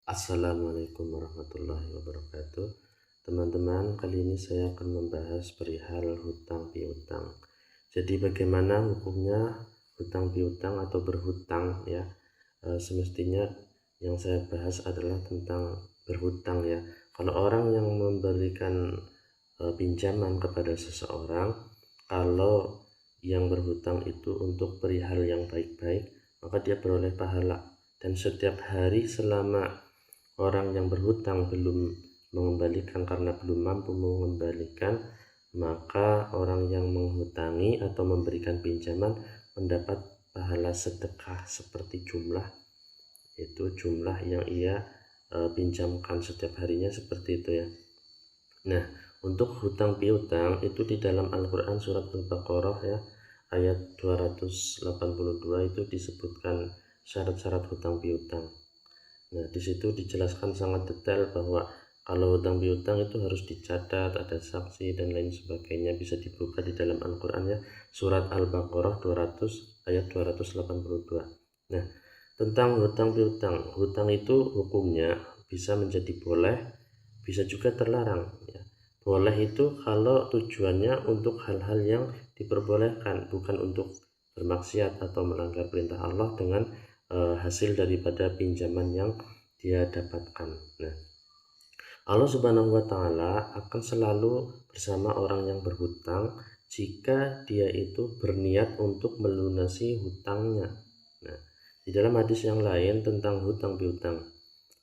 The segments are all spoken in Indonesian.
Assalamualaikum warahmatullahi wabarakatuh. Teman-teman, kali ini saya akan membahas perihal hutang piutang. Jadi bagaimana hukumnya hutang piutang atau berhutang ya. Semestinya yang saya bahas adalah tentang berhutang ya. Kalau orang yang memberikan pinjaman kepada seseorang, kalau yang berhutang itu untuk perihal yang baik-baik, maka dia beroleh pahala. Dan setiap hari selama orang yang berhutang belum mengembalikan karena belum mampu mengembalikan, maka orang yang menghutangi atau memberikan pinjaman mendapat pahala sedekah seperti jumlah yang ia pinjamkan setiap harinya, seperti itu ya. Nah, untuk hutang piutang itu di dalam Al-Quran surat Al-Baqarah ya, ayat 282 itu disebutkan syarat-syarat hutang piutang. Nah, di situ dijelaskan sangat detail bahwa kalau hutang piutang itu harus dicatat, ada saksi dan lain sebagainya. Bisa dibuka di dalam Al-Quran ya, surat Al-Baqarah 200 ayat 282. Nah, tentang hutang piutang, hutang itu hukumnya bisa menjadi boleh, bisa juga terlarang ya. Boleh itu kalau tujuannya untuk hal-hal yang diperbolehkan, bukan untuk bermaksiat atau melanggar perintah Allah dengan hasil daripada pinjaman yang dia dapatkan. Nah, Allah Subhanahu wa Ta'ala akan selalu bersama orang yang berhutang jika dia itu berniat untuk melunasi hutangnya. Nah, di dalam hadis yang lain tentang hutang piutang,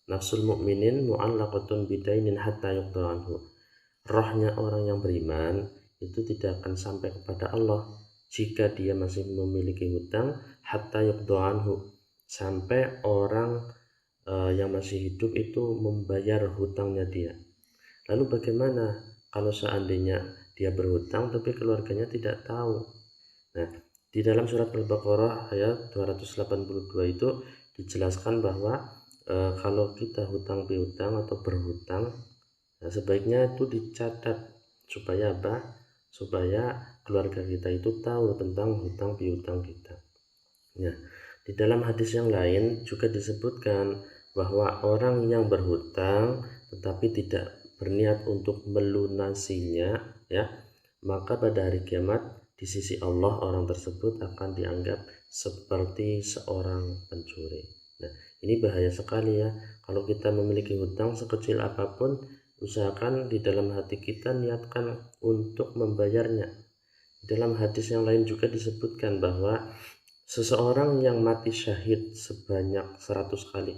nafsul mukminin mu'allaqatun bidainin hatta yuqda anhu. Rohnya orang yang beriman itu tidak akan sampai kepada Allah jika dia masih memiliki hutang, hatta yuqda anhu, sampai orang yang masih hidup itu membayar hutangnya dia. Lalu bagaimana kalau seandainya dia berhutang tapi keluarganya tidak tahu? Nah, di dalam surat Al-Baqarah ayat 282 itu dijelaskan bahwa kalau kita hutang piutang atau berhutang, nah, sebaiknya itu dicatat supaya apa? Supaya keluarga kita itu tahu tentang hutang piutang kita. Nah, di dalam hadis yang lain juga disebutkan bahwa orang yang berhutang tetapi tidak berniat untuk melunasinya ya, maka pada hari kiamat di sisi Allah orang tersebut akan dianggap seperti seorang pencuri. Nah, ini bahaya sekali ya. Kalau kita memiliki hutang sekecil apapun, usahakan di dalam hati kita niatkan untuk membayarnya. Di dalam hadis yang lain juga disebutkan bahwa seseorang yang mati syahid sebanyak 100 kali